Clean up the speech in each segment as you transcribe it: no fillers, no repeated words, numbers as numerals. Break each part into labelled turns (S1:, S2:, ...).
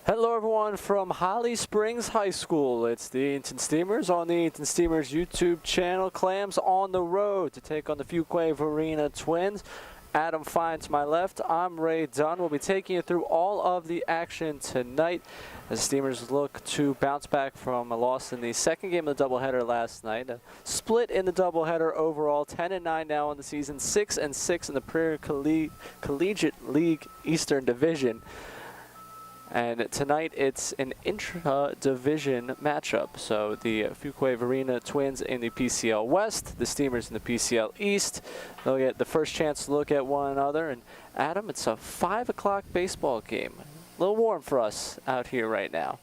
S1: Hello everyone from Holly Springs High School. It's the Edenton Steamers on the Edenton Steamers YouTube channel. Clams on the road to take on the Fuquay-Varina Twins. Adam Fine to my left. I'm Ray Dunn. We'll be taking you through all of the action tonight as the Steamers look to bounce back from a loss in the second game of the doubleheader last night. A split in the doubleheader overall, 10-9 now on the season, 6-6 in the Premier Collegiate League Eastern Division. And tonight it's an intra-division matchup. So the Fuquay-Varina Twins in the PCL West, the Steamers in the PCL East. They'll get the first chance to look at one another. And Adam, it's a 5 o'clock baseball game. A little warm for us out here right now.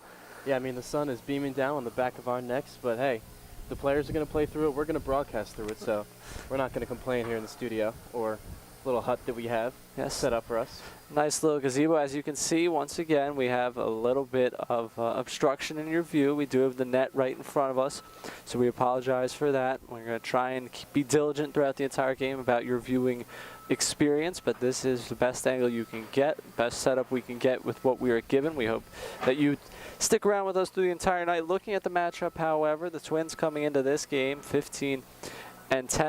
S2: Yeah, I mean, the sun is beaming down on the back of our necks, but hey, the players are going to play through it. We're going to broadcast through it, so we're not going to complain here in the studio or little hut that we have set up for us.
S1: Nice little gazebo. As you can see, once again, we have a little bit of obstruction in your view. We do have the net right in front of us, so we apologize for that. We're going to try and be diligent throughout the entire game about your viewing experience, but this is the best angle you can get, best setup we can get with what we are given. We hope that you stick around with us through the entire night. Looking at the matchup, however, the Twins coming into this game, 15-10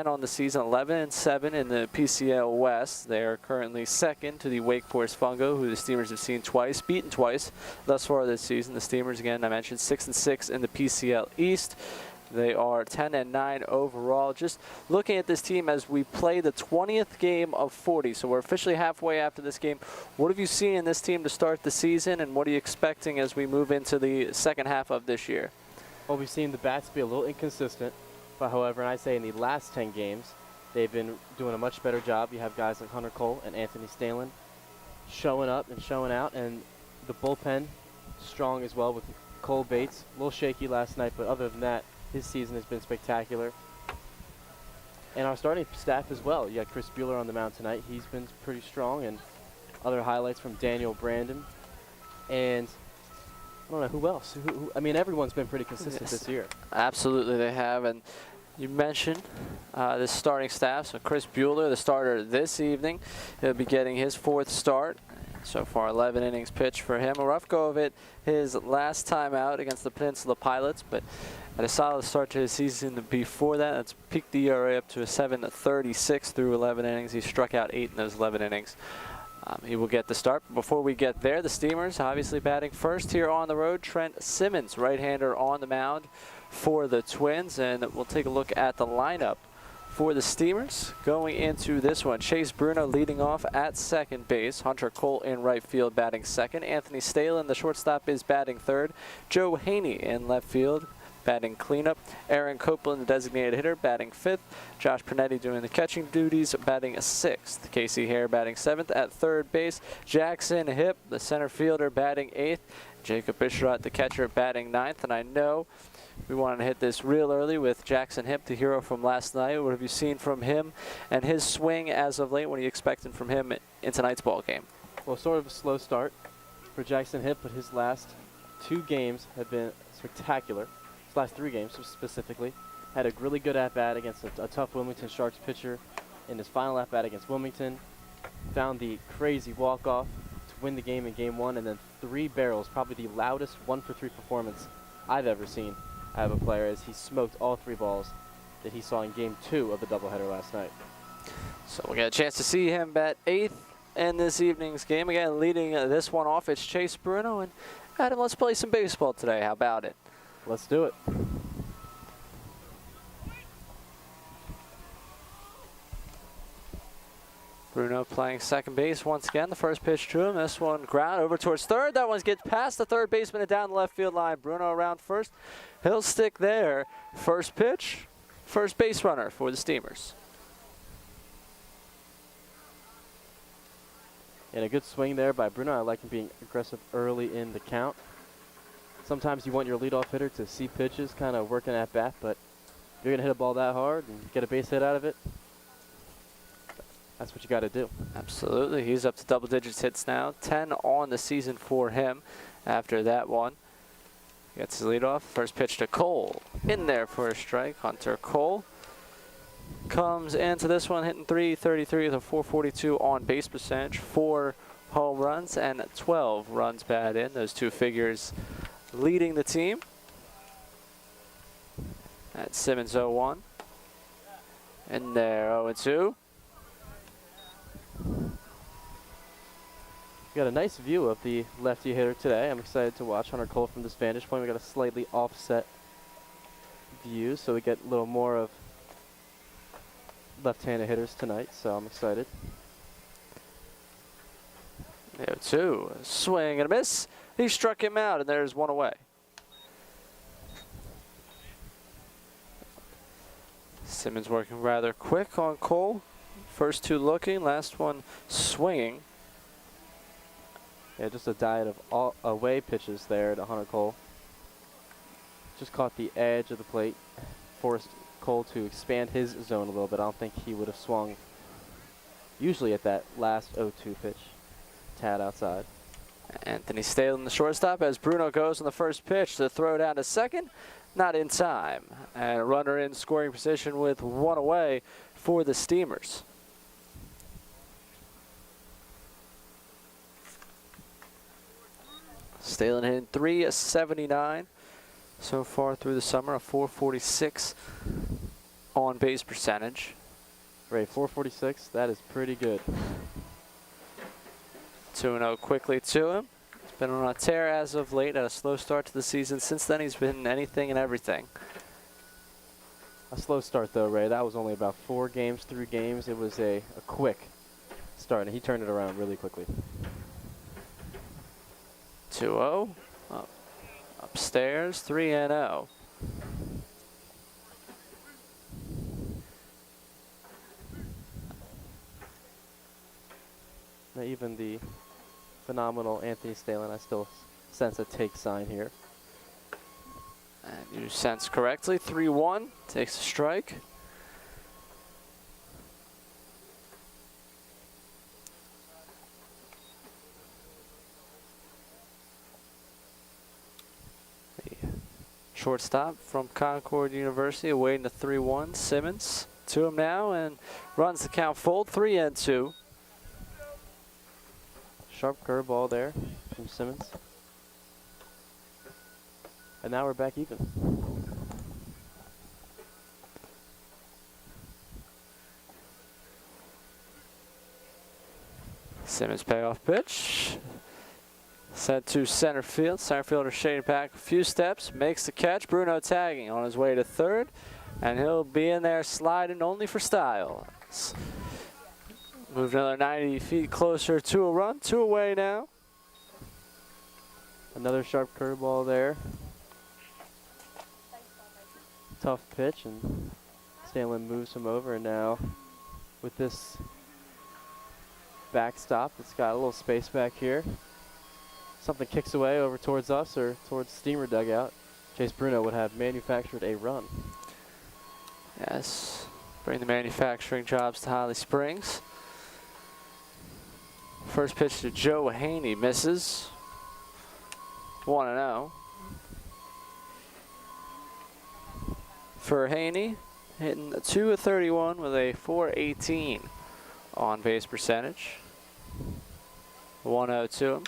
S1: on the season, 11-7 in the PCL West. They are currently second to the Wake Forest Fungo, who the Steamers have seen twice, beaten twice thus far this season. The Steamers, again, I mentioned 6-6 in the PCL East. They are 10-9 overall. Just looking at this team as we play the 20th game of 40, so we're officially halfway after this game. What have you seen in this team to start the season, and what are you expecting as we move into the second half of this year?
S2: Well, we've seen the bats be a little inconsistent. But however, and I say in the last 10 games, they've been doing a much better job. You have guys like Hunter Cole and Anthony Stalin showing up and showing out, and the bullpen strong as well with Cole Bates. A little shaky last night, but other than that, his season has been spectacular. And our starting staff as well. You got Chris Bueller on the mound tonight. He's been pretty strong, and other highlights from Daniel Brandon. And I don't know who else. I mean, everyone's been pretty consistent this year. Absolutely,
S1: they have. And you mentioned this starting staff. So Chris Bueller, the starter this evening, he'll be getting his 4th start. So far, 11 innings pitched for him. A rough go of it his last time out against the Peninsula Pilots, but had a solid start to his season before that. That's peaked the ERA up to a 7.36 through 11 innings. He struck out 8 in those 11 innings. He will get the start. Before we get there, the Steamers obviously batting first here on the road. Trent Simmons, right-hander, on the mound for the Twins, and we'll take a look at the lineup for the Steamers going into this one. Chase Bruno leading off at second base. Hunter Cole in right field batting second. Anthony Stalin, the shortstop, is batting third. Joe Haney in left field batting cleanup. Aaron Copeland, the designated hitter, batting 5th. Josh Pernetti doing the catching duties, batting 6th. Casey Hare batting 7th at third base. Jackson Hipp, the center fielder, batting 8th. Jacob Bisharat, the catcher, batting 9th. And I know we wanted to hit this real early with Jackson Hipp, the hero from last night. What have you seen from him and his swing as of late? What are you expecting from him in tonight's ball game?
S2: Well, sort of a slow start for Jackson Hipp, but his last 2 games have been spectacular. His last 3 games specifically. Had a really good at-bat against a tough Wilmington Sharks pitcher in his final at-bat against Wilmington. Found the crazy walk-off to win the game in Game 1, and then 3 barrels, probably the loudest 1-for-3 performance I've ever seen out of a player, as he smoked all 3 balls that he saw in Game 2 of the doubleheader last night.
S1: So we'll get a chance to see him bat 8th in this evening's game. Again, leading this one off, it's Chase Bruno. And Adam, let's play some baseball today. How about it?
S2: Let's do it.
S1: Bruno playing second base once again. The first pitch to him. This one ground over towards third. That one gets past the third baseman and down the left field line. Bruno around first. He'll stick there. First pitch, first base runner for the Steamers.
S2: And a good swing there by Bruno. I like him being aggressive early in the count. Sometimes you want your leadoff hitter to see pitches, kind of working at bat, but if you're going to hit a ball that hard and get a base hit out of it, that's what you got to do.
S1: Absolutely. He's up to double digits hits now. 10 on the season for him after that one. Gets his leadoff. First pitch to Cole. In there for a strike. Hunter Cole comes into this one hitting .333 with a .442 on base percentage. 4 home runs and 12 runs batted in. Those two figures leading the team. At Simmons 0-1. And there 0-2.
S2: Got a nice view of the lefty hitter today. I'm excited to watch Hunter Cole from this vantage point. We got a slightly offset view, so we get a little more of left-handed hitters tonight, so I'm excited.
S1: 0-2. Swing and a miss. He struck him out, and there's one away. Simmons working rather quick on Cole. First two looking, last one swinging.
S2: Yeah, just a diet of away pitches there to Hunter Cole. Just caught the edge of the plate, forced Cole to expand his zone a little bit. I don't think he would have swung usually at that last 0-2 pitch. Tad outside.
S1: Anthony Stalin, the shortstop, as Bruno goes on the first pitch to throw down to second. Not in time. And a runner in scoring position with one away for the Steamers. Stalin hitting .379 so far through the summer, a .446 on base percentage.
S2: Ray, 446, that is pretty good.
S1: 2-0 quickly to him. He's been on a tear as of late, at a slow start to the season. Since then, he's been anything and everything.
S2: A slow start though, Ray. That was only about 3 games. It was a quick start, and he turned it around really quickly.
S1: 2-0. Upstairs, 3-0.
S2: Now even the phenomenal Anthony Stalin, I still sense a take sign here.
S1: And you sense correctly, 3-1, takes a strike. Shortstop from Concord University, awaiting the 3-1. Simmons to him now and runs the count full, 3-2.
S2: Sharp curveball there from Simmons. And now we're back even.
S1: Simmons payoff pitch. Sent to center field. Center fielder shading back a few steps, makes the catch. Bruno tagging on his way to third, and he'll be in there sliding only for style. Moved another 90 feet closer to a run. 2 away now.
S2: Another sharp curveball there. Tough pitch, and Stanley moves him over, and now with this backstop, it's got a little space back here. Something kicks away over towards us or towards Steamer dugout. Chase Bruno would have manufactured a run.
S1: Yes, bring the manufacturing jobs to Holly Springs. First pitch to Joe Haney, misses. 1-0. For Haney, hitting 2 of 31 with a .418 on base percentage. 1-0 to him.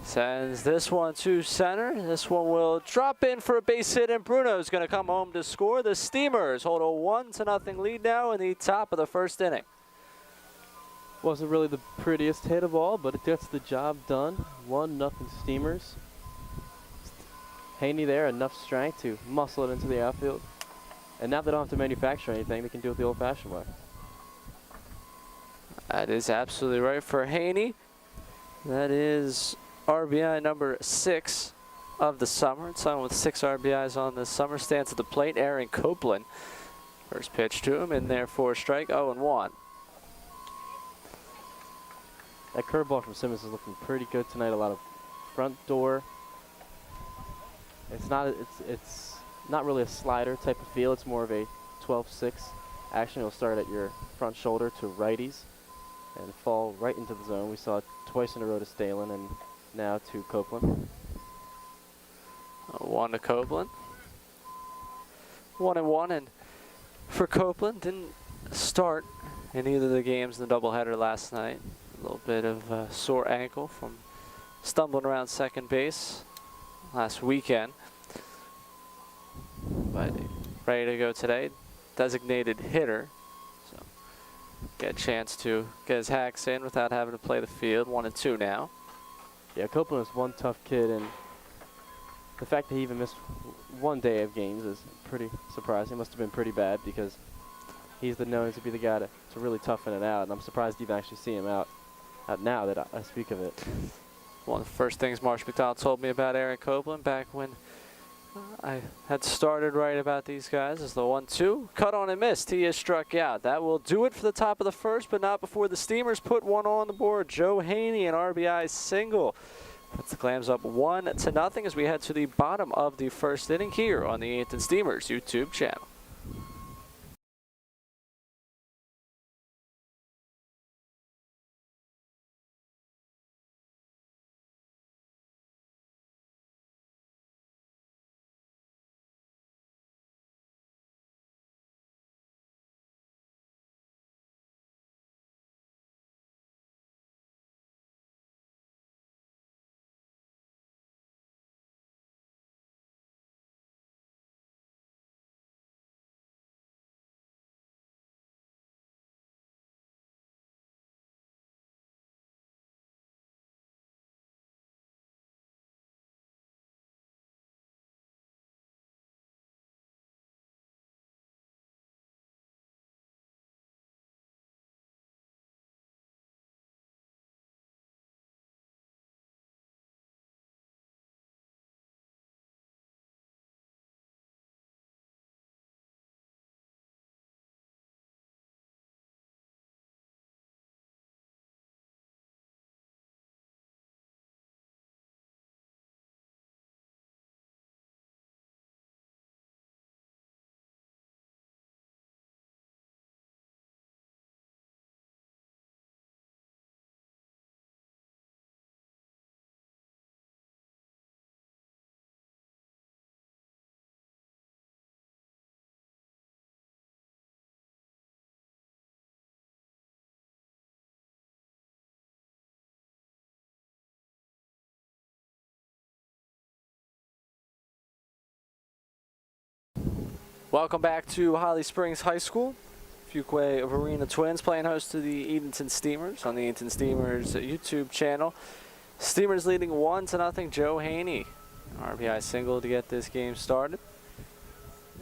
S1: Sends this one to center. This one will drop in for a base hit, and Bruno's going to come home to score. The Steamers hold a 1-0 lead now in the top of the first inning.
S2: Wasn't really the prettiest hit of all, but it gets the job done. 1-0 Steamers. Haney there, enough strength to muscle it into the outfield. And now they don't have to manufacture anything. They can do it the old-fashioned way.
S1: That is absolutely right for Haney. That is RBI number 6 of the summer. Someone with 6 RBIs on the summer stands at the plate. Aaron Copeland. First pitch to him, in there for a strike. 0-1.
S2: That curveball from Simmons is looking pretty good tonight. A lot of front door. It's not really a slider type of feel. It's more of a 12-6 action. It'll start at your front shoulder to righties and fall right into the zone. We saw it twice in a row to Stalin and now to Copeland.
S1: 1 to Copeland. 1-1, and for Copeland, didn't start in either of the games in the doubleheader last night. A little bit of a sore ankle from stumbling around second base last weekend. But ready to go today. Designated hitter. So get a chance to get his hacks in without having to play the field. 1-2 now.
S2: Yeah, Copeland is one tough kid, and the fact that he even missed one day of games is pretty surprising. It must have been pretty bad because he's known to be the guy to really toughen it out, and I'm surprised to even actually see him out now that I speak of it.
S1: One of the first things Marsh McDonald told me about Aaron Copeland back when I had started writing about these guys is the 1-2. Cut on and missed. He is struck out. That will do it for the top of the first, but not before the Steamers put one on the board. Joe Haney, an RBI single. Puts the Clams up 1-0 as we head to the bottom of the first inning here on the Edenton Steamers YouTube channel. Welcome back to Holly Springs High School. Fuquay-Varina Twins playing host to the Edenton Steamers on the Edenton Steamers YouTube channel. Steamers leading 1-0. Joe Haney, RBI single to get this game started.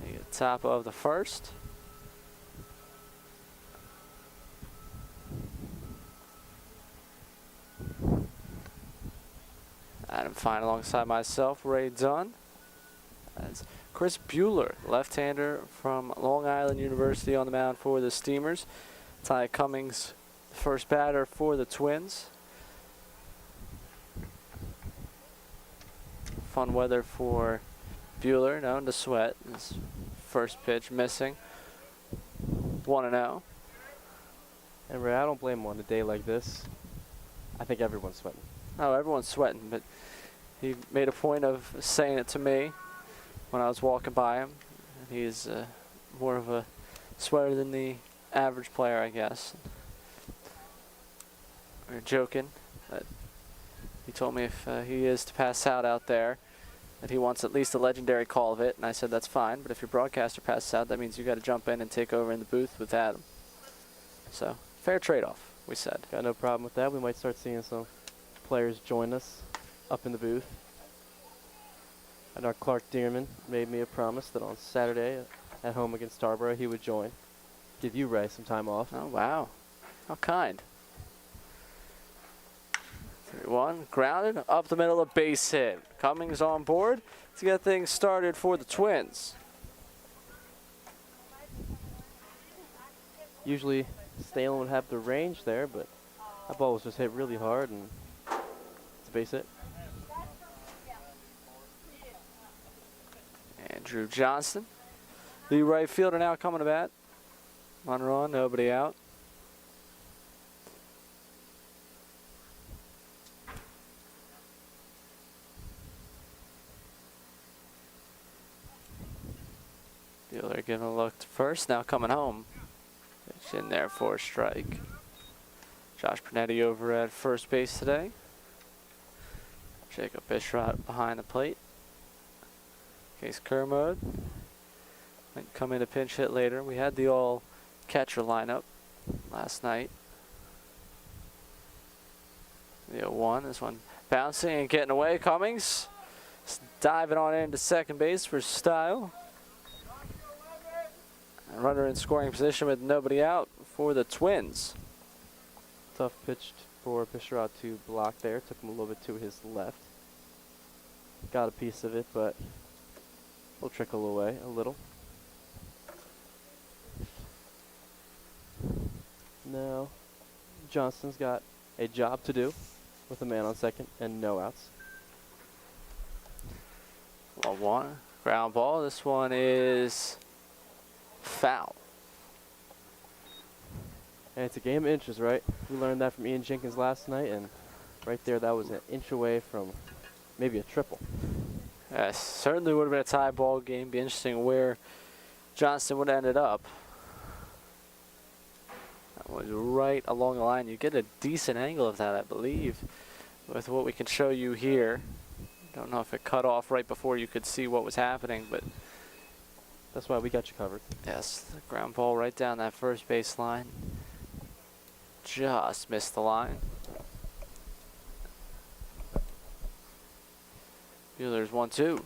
S1: The top of the first. Adam Fine alongside myself, Ray Dunn. That's Chris Bueller, left-hander from Long Island University on the mound for the Steamers. Ty Cummings, the first batter for the Twins. Fun weather for Bueller, known to sweat. His first pitch missing. 1-0.
S2: And Ray, I don't blame him on a day like this. I think everyone's sweating.
S1: Oh, everyone's sweating, but he made a point of saying it to me when I was walking by him. He's more of a sweater than the average player, I guess. We were joking, but he told me if he is to pass out there, that he wants at least a legendary call of it, and I said that's fine, but if your broadcaster passes out, that means you got to jump in and take over in the booth with Adam. So, fair trade-off, we said.
S2: Got no problem with that. We might start seeing some players join us up in the booth. And our Clark Dearman made me a promise that on Saturday at home against Starborough he would join. Give you, Ray, some time off.
S1: Oh, wow. How kind. 3-1, grounded, up the middle, a base hit. Cummings on board to get things started for the Twins.
S2: Usually Stalen would have the range there, but that ball was just hit really hard, and it's a base hit.
S1: Andrew Johnston, the right fielder, now coming to bat. One run, nobody out. Fielder giving a look to first, now coming home. Pitch in there for a strike. Josh Pernetti over at first base today. Jacob Bishrot behind the plate. Case Kermode might come in a pinch hit later. We had the all catcher lineup last night. The 0-1, this one bouncing and getting away. Cummings diving on into second base for style. And runner in scoring position with nobody out for the Twins.
S2: Tough pitch for Bishrot to block there. Took him a little bit to his left. Got a piece of it, but will trickle away a little. Now, Johnston's got a job to do with a man on second and no outs.
S1: 1-1, ground ball. This one is foul.
S2: And it's a game of inches, right? We learned that from Ian Jenkins last night, and right there, that was an inch away from maybe a triple.
S1: Yes, certainly would have been a tie ball game. Be interesting where Johnston would have ended up. That was right along the line. You get a decent angle of that, I believe, with what we can show you here. Don't know if it cut off right before you could see what was happening, but
S2: that's why we got you covered.
S1: Yes, the ground ball right down that first base line. Just missed the line. Buehler's 1-2.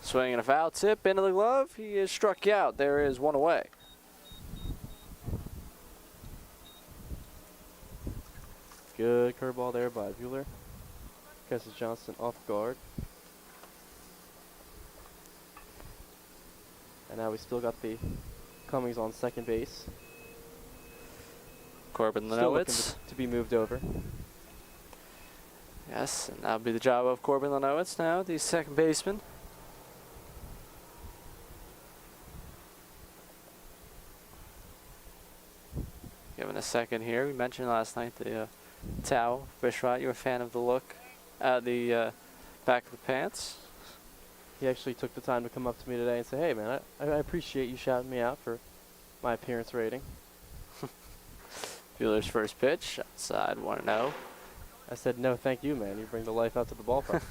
S1: Swinging a foul tip into the glove. He is struck out. There is one away.
S2: Good curveball there by Buehler. Catches Johnston off guard. And now we still got the Cummings on second base.
S1: Corbin
S2: Still looking
S1: Lenowitz
S2: to be moved over.
S1: Yes, and that'll be the job of Corbin Lenowitz now, the second baseman. Given a second here, we mentioned last night the towel. Bishrot, you were a fan of the look at the back of the pants.
S2: He actually took the time to come up to me today and say, hey man, I appreciate you shouting me out for my appearance rating.
S1: Buehler's first pitch, outside 1-0.
S2: I said, no, thank you, man. You bring the life out to the ballpark.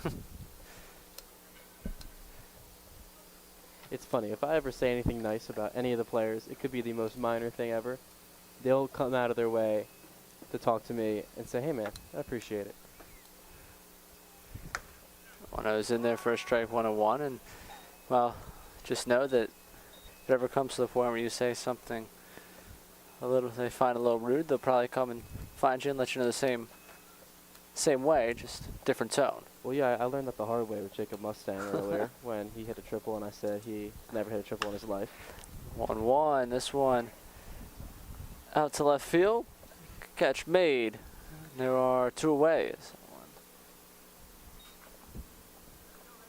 S2: It's funny. If I ever say anything nice about any of the players, it could be the most minor thing ever. They'll come out of their way to talk to me and say, hey, man, I appreciate it.
S1: 1-0's in there for a strike, 1-1. And, well, just know that if it ever comes to the point where you say something they find a little rude, they'll probably come and find you and let you know the same way, just different tone.
S2: Well, yeah, I learned that the hard way with Jacob Mustang earlier when he hit a triple and I said he never hit a triple in his life.
S1: 1-1, this one out to left field. Catch made. There are two away.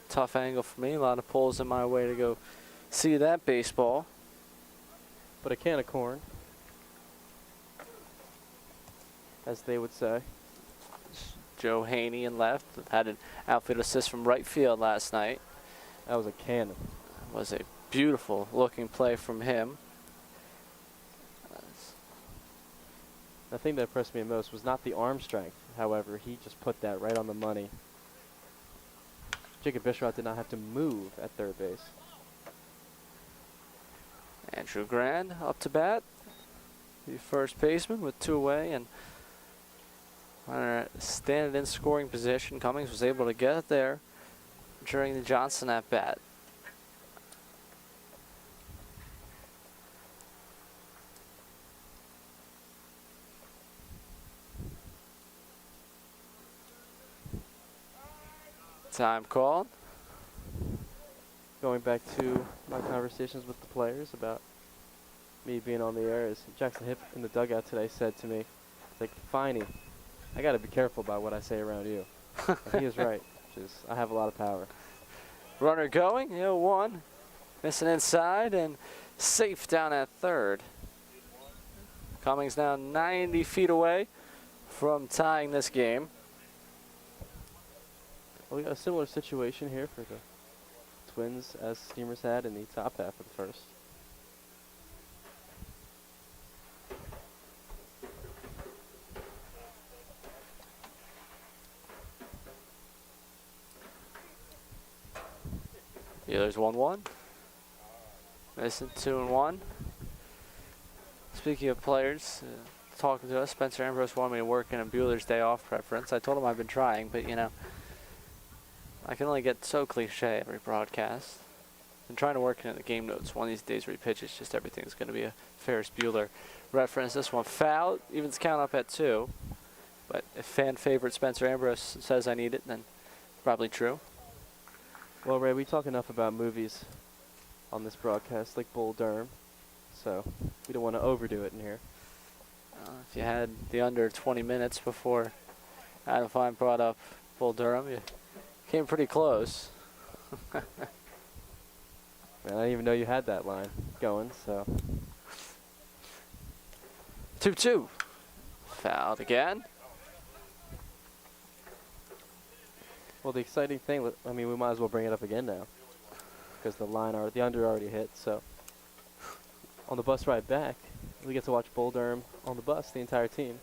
S1: Tough angle for me. A lot of pulls in my way to go see that baseball.
S2: But a can of corn, as they would say.
S1: Joe Haney in left. Had an outfield assist from right field last night.
S2: That was a cannon.
S1: It was a beautiful looking play from him.
S2: The thing that impressed me most was not the arm strength. However, he just put that right on the money. Jacob Bishrot did not have to move at third base.
S1: Andrew Grand up to bat. The first baseman with two away, and standing in scoring position. Cummings was able to get it there during the Johnson at bat. Time called.
S2: Going back to my conversations with the players about me being on the air, is Jackson Hipp in the dugout today said to me, it's like, Finey, I got to be careful about what I say around you. And he is right, which is, I have a lot of power.
S1: Runner going, 0-1. Missing inside and safe down at third. Cummings now 90 feet away from tying this game.
S2: Well, we got a similar situation here for the Twins as Steamers had in the top half of the first.
S1: Buehler's 1-1. Missing 2-1. Speaking of players, talking to us, Spencer Ambrose wanted me to work in a Buehler's day off preference. I told him I've been trying, but you know, I can only get so cliche every broadcast. I'm trying to work in the game notes. One of these days where he pitches, just everything's going to be a Ferris Bueller reference. This one foul, evens count up at 2. But if fan favorite Spencer Ambrose says I need it, then probably true.
S2: Well, Ray, we talk enough about movies on this broadcast, like Bull Durham, so we don't want to overdo it in here.
S1: If you had the under 20 minutes before Adam Fine brought up Bull Durham, you came pretty close.
S2: Man, I didn't even know you had that line going, so.
S1: 2-2. Fouled again.
S2: Well, the exciting thing, I mean, we might as well bring it up again now, because the under already hit. So on the bus ride back, we get to watch Bull Durham on the bus, the entire team.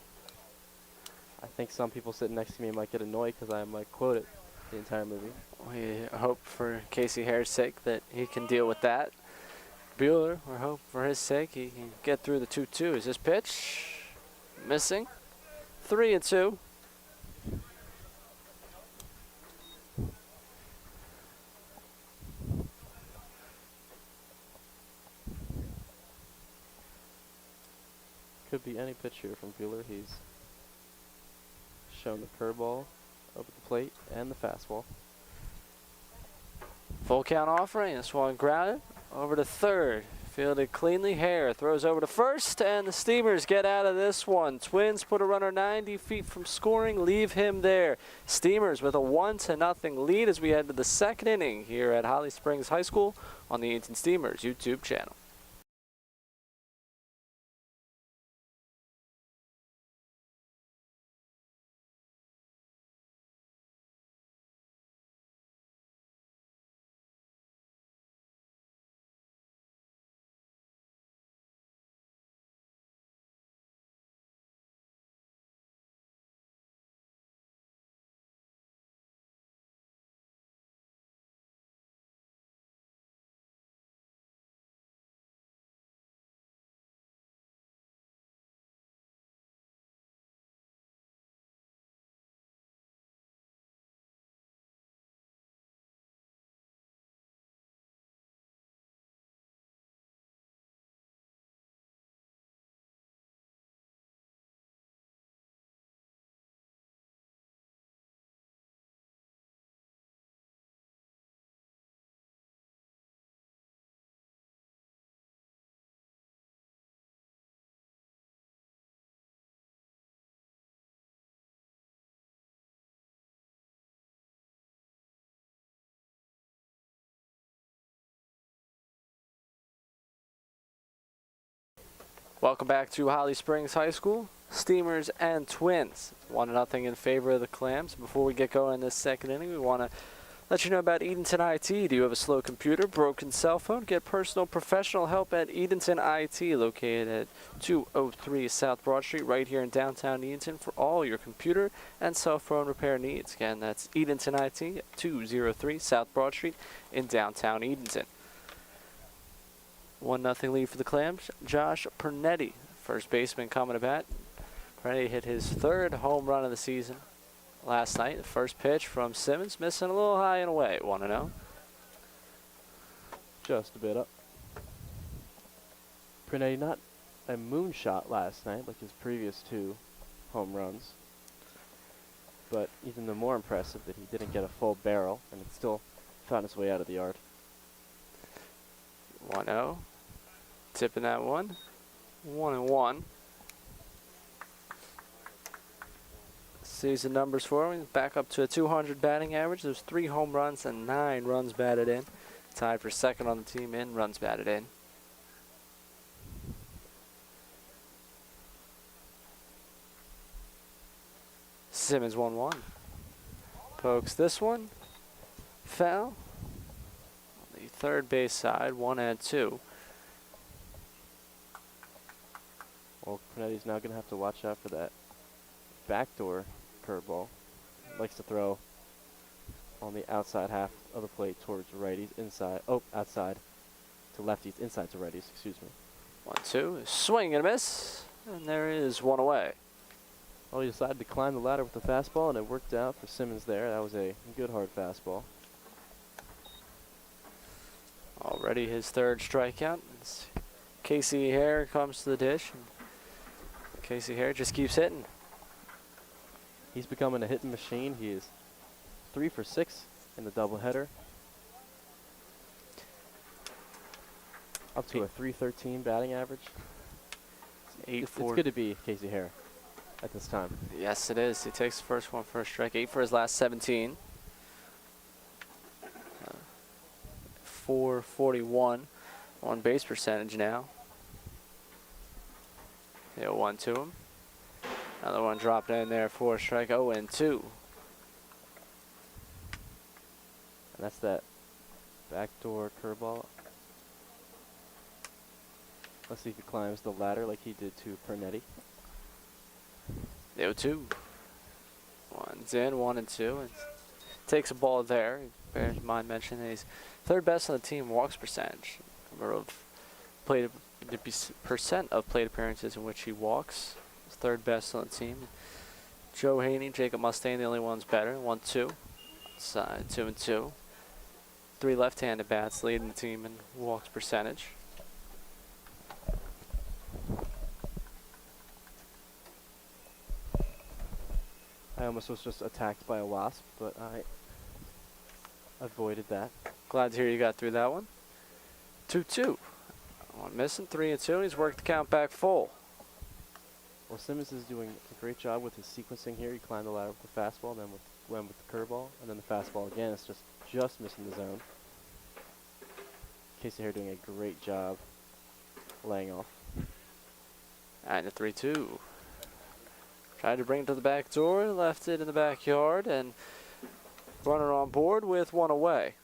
S2: I think some people sitting next to me might get annoyed because I might quote it the entire movie.
S1: We hope for Casey Hare's sake that he can deal with that. Buehler, we hope for his sake he can get through the 2-2. Is this pitch missing? 3-2.
S2: Could be any pitch here from Buehler. He's shown the curveball over the plate and the fastball.
S1: Full count offering. This one grounded over to third. Fielded cleanly. Hare throws over to first, and the Steamers get out of this one. Twins put a runner 90 feet from scoring, leave him there. Steamers with a 1-0 lead as we head to the second inning here at Holly Springs High School on the Edenton Steamers YouTube channel. Welcome back to Holly Springs High School. Steamers and Twins. 1-0 in favor of the Clams. Before we get going in this second inning, we want to let you know about Edenton IT. Do you have a slow computer, broken cell phone? Get personal professional help at Edenton IT, located at 203 South Broad Street, right here in downtown Edenton, for all your computer and cell phone repair needs. Again, that's Edenton IT at 203 South Broad Street in downtown Edenton. 1-0 lead for the Clams. Josh Pernetti, first baseman, coming to bat. Pernetti hit his third home run of the season last night. The first pitch from Simmons, missing a little high and away. 1-0.
S2: Just a bit up. Pernetti not a moonshot last night like his previous 2 home runs, but even the more impressive that he didn't get a full barrel and it still found its way out of the yard.
S1: 1-0. Tipping that one. 1-1. Season numbers for him. Back up to a 200 batting average. There's 3 home runs and 9 runs batted in. Tied for second on the team in runs batted in. Simmons 1-1. Pokes this one. Foul. On the third base side, 1-2.
S2: Well, Pernetti's now going to have to watch out for that backdoor curveball. Likes to throw on the outside half of the plate towards righties, inside. Oh, outside to lefties, inside to righties, excuse me.
S1: 1-2. Swing and a miss. And there is one away.
S2: Well, he decided to climb the ladder with the fastball, and it worked out for Simmons there. That was a good hard fastball.
S1: Already his third strikeout. Casey Hare comes to the dish. Casey Hare just keeps hitting.
S2: He's becoming a hitting machine. He is 3 for 6 in the doubleheader. Up to a .313 batting average. It's good to be Casey Hare at this time.
S1: Yes, it is. He takes the first one for a strike. 8 for his last 17. 441 on base percentage now. 0-1 to him. Another one dropped in there for a strike. 0-2. And
S2: that's that backdoor curveball. Let's see if he climbs the ladder like he did to Pernetti.
S1: 0-2. One's in, 1-2. And takes a ball there. Bears in mind mentioning that he's third best on the team walks percentage. Number of plate, the percent of plate appearances in which he walks. He's third best on the team. Joe Haney, Jacob Mustaine, the only ones better. 1-2. Side 2-2. 3 left-handed bats leading the team in walks percentage.
S2: I almost was just attacked by a wasp, but I avoided that.
S1: Glad to hear you got through that one. 2-2. One missing, 3-2, and he's worked the count back full.
S2: Well, Simmons is doing a great job with his sequencing here. He climbed the ladder with the fastball, then went with the curveball, and then the fastball again. It's just missing the zone. Casey here doing a great job laying off.
S1: And a 3-2. Tried to bring it to the back door, left it in the backyard, and runner on board with one away.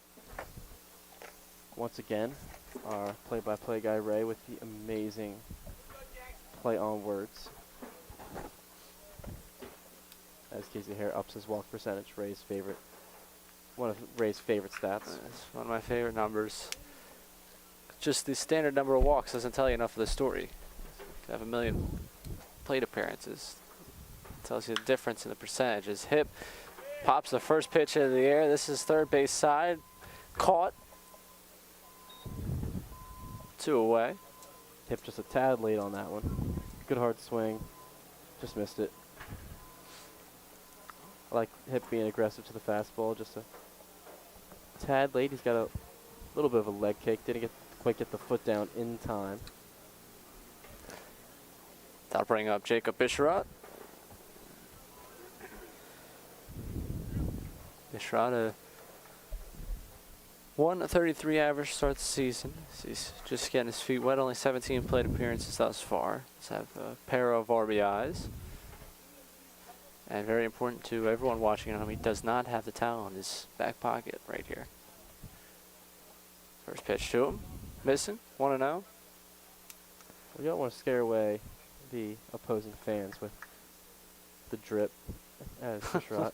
S2: Once again, our play-by-play guy Ray with the amazing play on words. As Casey Hare ups his walk percentage, Ray's favorite, one of Ray's favorite stats.
S1: It's one of my favorite numbers. Just the standard number of walks doesn't tell you enough of the story. You have a million plate appearances. Tells you the difference in the percentage. His hip pops the first pitch into the air. This is third base side. Caught. 2 away.
S2: Hip just a tad late on that one. Good hard swing. Just missed it. I like Hip being aggressive to the fastball. Just a tad late. He's got a little bit of a leg kick. Didn't quite get the foot down in time.
S1: That'll bring up Jacob Bisharat. Bisharat, a 133 average start the season. He's just getting his feet wet. Only 17 plate appearances thus far. He's have a pair of RBIs. And very important to everyone watching at home, he does not have the towel in his back pocket right here. First pitch to him. Missing. 1-0.
S2: We don't want to scare away the opposing fans with the drip as Bisharat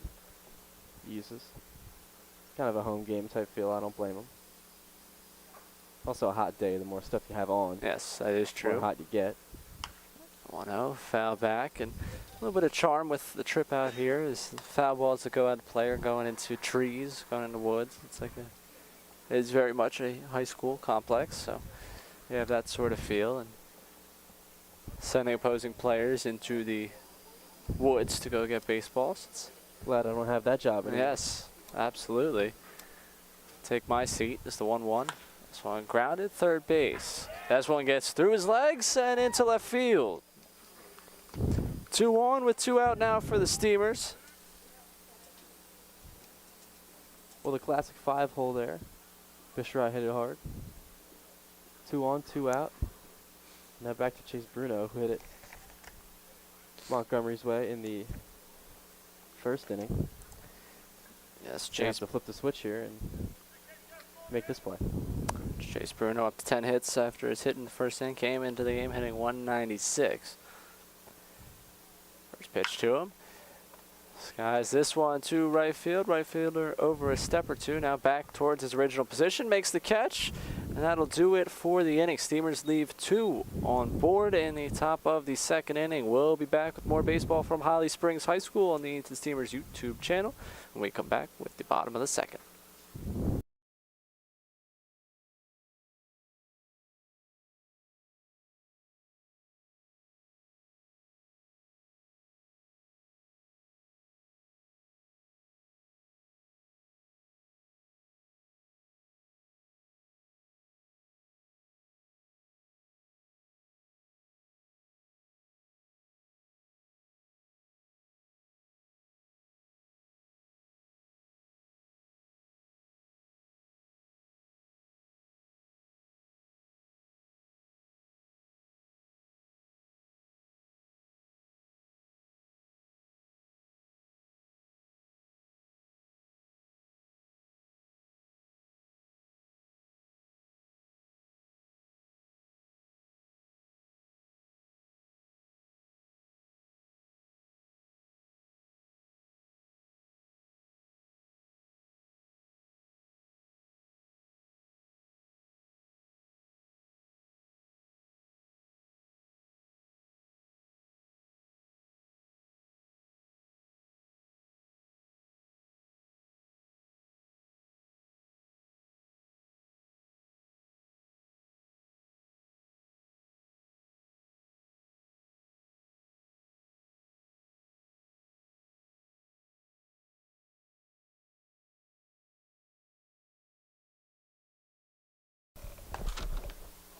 S2: uses. Kind of a home game type feel. I don't blame him. Also a hot day. The more stuff you have on,
S1: Yes, that is
S2: the
S1: true.
S2: more hot you get.
S1: 1-0, foul back, and a little bit of charm with the trip out here is the foul balls that go out to play are going into trees, going into woods. It's like it's very much a high school complex, so you have that sort of feel, and sending opposing players into the woods to go get baseballs. It's
S2: Glad I don't have that job anymore.
S1: yes, absolutely. Take my seat. It's the 1-1. This one grounded, third base. That one gets through his legs and into left field. 2 on with 2 out now for the Steamers.
S2: Well, the classic 5-hole there. Bisharat hit it hard. 2 on, 2 out. Now back to Chase Bruno, who hit it Montgomery's way in the first inning.
S1: Yes,
S2: Chance to flip the switch here and make this play.
S1: Chase Bruno up to 10 hits after his hit in the first inning. Came into the game hitting 196. First pitch to him. Guys, this one to right field. Right fielder over a step or two. Now back towards his original position. Makes the catch. And that'll do it for the inning. Steamers leave 2 on board in the top of the second inning. We'll be back with more baseball from Holly Springs High School on the Edenton Steamers YouTube channel when we come back with the bottom of the second.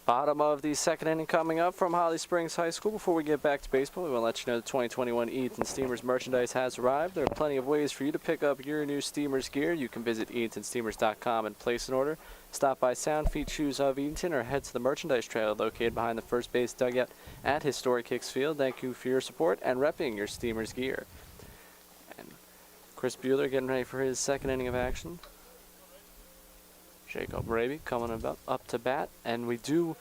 S1: Bottom of the second inning coming up from Holly Springs High School. Before we get back to baseball, we want to let you know the 2021 Edenton Steamers merchandise has arrived. There are plenty of ways for you to pick up your new Steamers gear. You can visit EdentonSteamers.com and place an order. Stop by Sound Feet Shoes of Edenton or head to the merchandise trailer located behind the first base dugout at Historic Hicks Field. Thank you for your support and repping your Steamers gear. And Chris Bueller getting ready for his second inning of action. Jacob Raby coming up to bat, and we do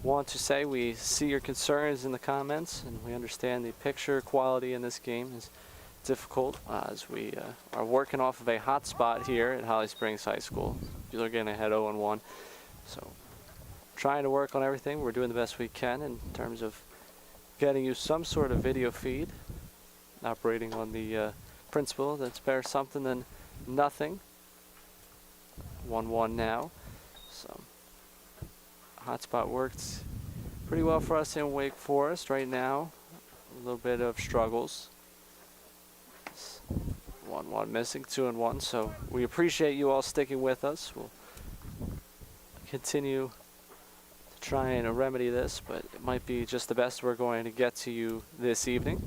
S1: want to say we see your concerns in the comments, and we understand the picture quality in this game is difficult as we are working off of a hot spot here at Holly Springs High School. You're getting ahead 0-1, so trying to work on everything. We're doing the best we can in terms of getting you some sort of video feed, operating on the principle that's better something than nothing. 1-1 now. So hotspot worked pretty well for us in Wake Forest right now. A little bit of struggles. 1-1 missing, 2-1. So we appreciate you all sticking with us. We'll continue to try and remedy this, but it might be just the best we're going to get to you this evening.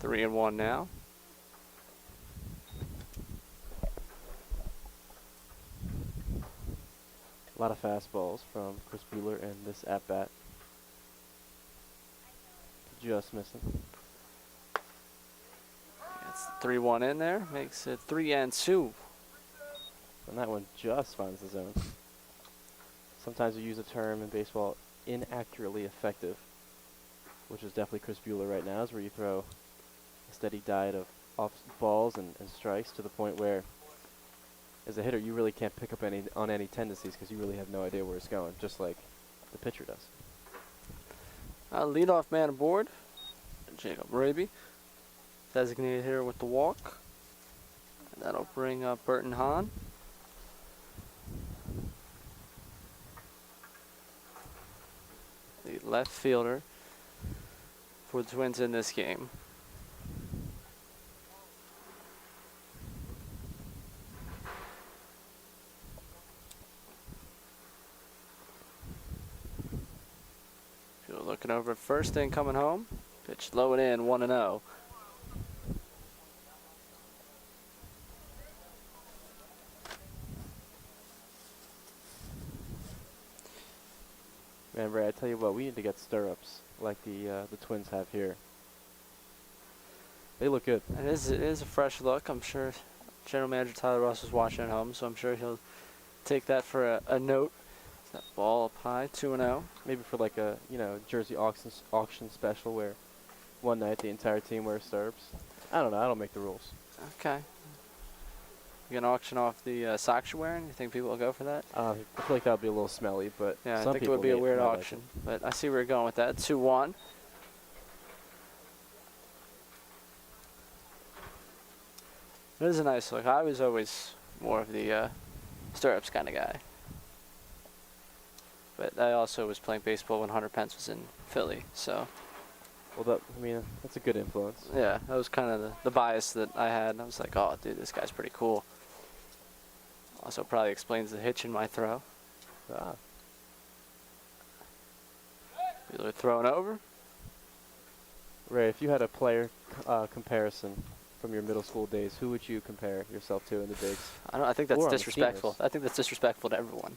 S1: 3-1 now.
S2: A lot of fastballs from Chris Bueller in this at-bat. Just missing.
S1: That's 3-1 in there. Makes it 3-2.
S2: And that one just finds the zone. Sometimes we use a term in baseball, inaccurately effective, which is definitely Chris Bueller right now, is where you throw a steady diet of off balls and strikes to the point where as a hitter, you really can't pick up on any tendencies because you really have no idea where it's going, just like the pitcher does.
S1: Leadoff man aboard, Jacob Raby, designated hitter with the walk. And that'll bring up Burton Hahn. The left fielder for the Twins in this game. Looking over at first thing coming home. Pitch low and in, 1-0.
S2: Man, Ray, I tell you what, we need to get stirrups like the Twins have here. They look good.
S1: It is a fresh look. I'm sure General Manager Tyler Ross is watching at home, so I'm sure he'll take that for a note. That ball up high, 2-0.
S2: Maybe for like a jersey auction special where one night the entire team wears stirrups. I don't know. I don't make the rules.
S1: Okay. You gonna auction off the socks you're wearing? You think people will go for that?
S2: I feel like that would be a little smelly, but
S1: Yeah, I
S2: some
S1: think it
S2: people
S1: would be a weird
S2: might like
S1: auction. But I see where you're going with that. 2-1. It is a nice look. I was always more of the stirrups kind of guy. But I also was playing baseball when Hunter Pence was in Philly, so
S2: Well, that's a good influence.
S1: yeah, that was kind of the bias that I had. And I was like, oh, dude, this guy's pretty cool. Also probably explains the hitch in my throw.
S2: Ah.
S1: Buehler throwing over.
S2: Ray, if you had a player comparison from your middle school days, who would you compare yourself to in the bigs?
S1: I think that's
S2: Or on the
S1: disrespectful.
S2: seniors.
S1: I think that's disrespectful to everyone.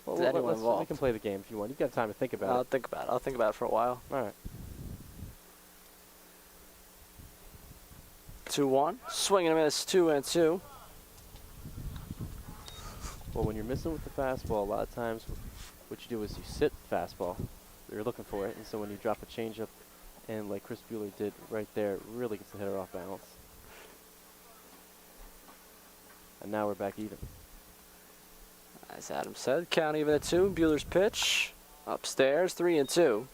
S2: Well,
S1: To anyone
S2: we
S1: involved.
S2: can play the game if you want. You've got time to think about
S1: I'll
S2: it.
S1: think about it. I'll think about it for a while.
S2: All right.
S1: 2-1. Swing and a miss. 2-2.
S2: Well, when you're missing with the fastball, a lot of times what you do is you sit fastball. You're looking for it, and so when you drop a changeup, and like Chris Buehler did right there, it really gets the hitter off balance. And now we're back even.
S1: As Adam said, count even at 2. Buehler's pitch. Upstairs. 3-2.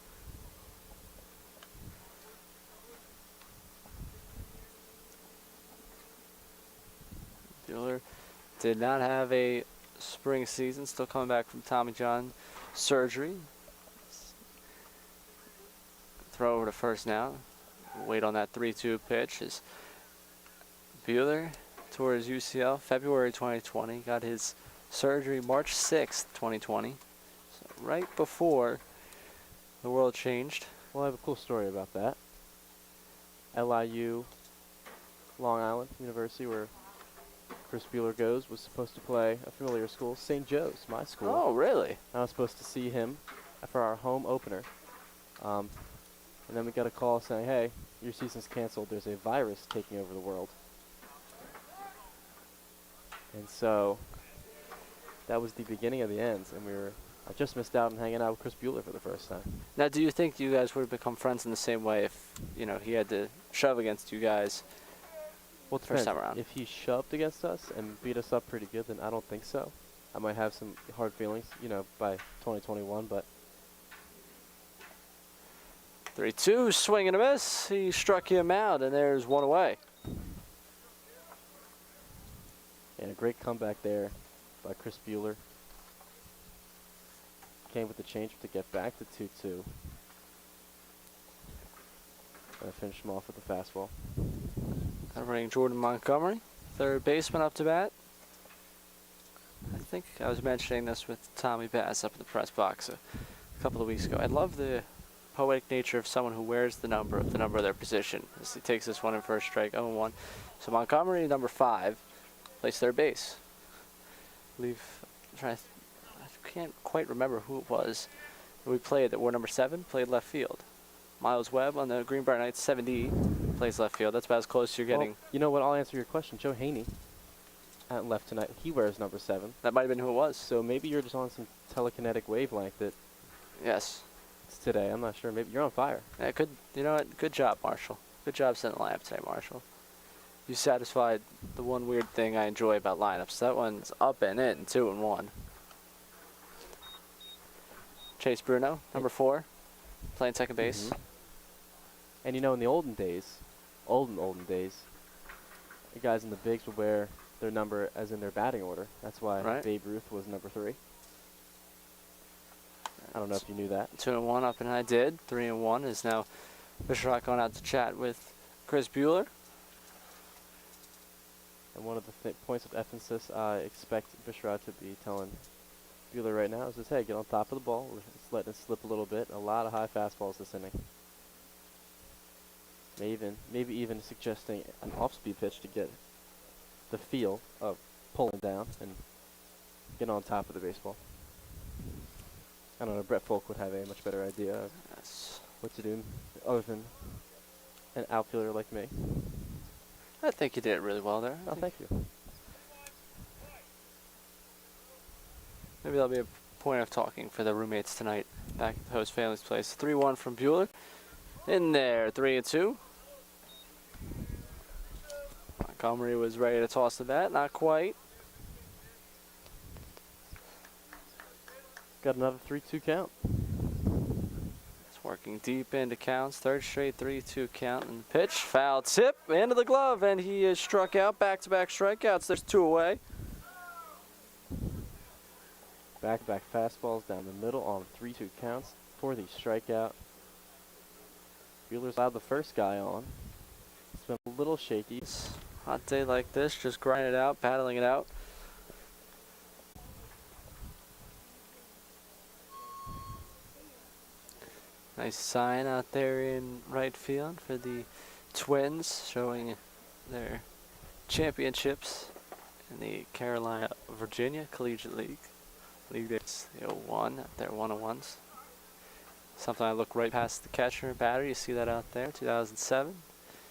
S1: Buehler did not have a spring season. Still coming back from Tommy John surgery. Throw over to first now. Wait on that 3-2 pitch. Is Buehler tore his UCL February 2020. Got his surgery March 6th, 2020. So right before the world changed.
S2: Well, I have a cool story about that. LIU, Long Island University, where Chris Buehler goes, was supposed to play a familiar school, St. Joe's, my school.
S1: Oh, really?
S2: I was supposed to see him for our home opener. And then we got a call saying, hey, your season's canceled. There's a virus taking over the world. And so that was the beginning of the ends. And I just missed out on hanging out with Chris Buehler for the first time.
S1: Now, do you think you guys would have become friends in the same way if, he had to shove against you guys
S2: Well,
S1: first time around?
S2: If he shoved against us and beat us up pretty good, then I don't think so. I might have some hard feelings, by 2021, but
S1: 3-2, swing and a miss. He struck him out, and there's one away.
S2: and a great comeback there by Chris Buehler. Came with the change to get back to 2-2. And finish him off with the fastball.
S1: Covering Jordan Montgomery, third baseman up to bat. I think I was mentioning this with Tommy Bass up in the press box a couple of weeks ago. I love the poetic nature of someone who wears the number of their position. As he takes this one in first strike, 0-1. So Montgomery, number 5, plays third base. I can't quite remember who it was that we played that wore number 7, played left field. Miles Webb on the Green Bright Knights, 70, plays left field. That's about as close as you're getting.
S2: Well, you know what? I'll answer your question. Joe Haney at left tonight. He wears number 7.
S1: That might have been who it was.
S2: So maybe you're just on some telekinetic wavelength that
S1: Yes.
S2: it's today. I'm not sure. Maybe you're on fire.
S1: Yeah, you know what? Good job, Marshall. Good job setting the lineup today, Marshall. You satisfied the one weird thing I enjoy about lineups. That one's up and in, 2-1. Chase Bruno, number 4, playing second base.
S2: And in the olden days, olden days, the guys in the bigs would wear their number as in their batting order. That's why
S1: Right.
S2: Babe Ruth was number 3. I don't know if you knew that.
S1: 2-1 up, and I did. 3-1 is now Bishop going out to chat with Chris Buehler.
S2: And one of the points of emphasis I expect Bishop to be telling Buehler right now is just, hey, get on top of the ball. We're just letting it slip a little bit. A lot of high fastballs this inning. Maybe even suggesting an off-speed pitch to get the feel of pulling down and get on top of the baseball. I don't know, Brett Folk would have a much better idea of what to do other than an outfielder like me.
S1: I think you did it really well there.
S2: Oh, thank you.
S1: Maybe that'll be a point of talking for the roommates tonight back at the host family's place. 3-1 from Buehler. In there, 3-2. Montgomery was ready to toss the bat, not quite.
S2: Got another 3-2 count.
S1: It's working deep into counts, third straight 3-2 count, and pitch, foul tip, into the glove, and he is struck out, back-to-back strikeouts. There's 2 away.
S2: Back-to-back fastballs down the middle on 3-2 counts for the strikeout. Buehler's allowed the first guy on. It's been a little shaky.
S1: Hot day like this, just grinding it out, battling it out. Nice sign out there in right field for the Twins, showing their championships in the Carolina-Virginia Collegiate League. League days, 1 out there, 1-on-1s. Something I look right past the catcher and batter. You see that out there, 2007.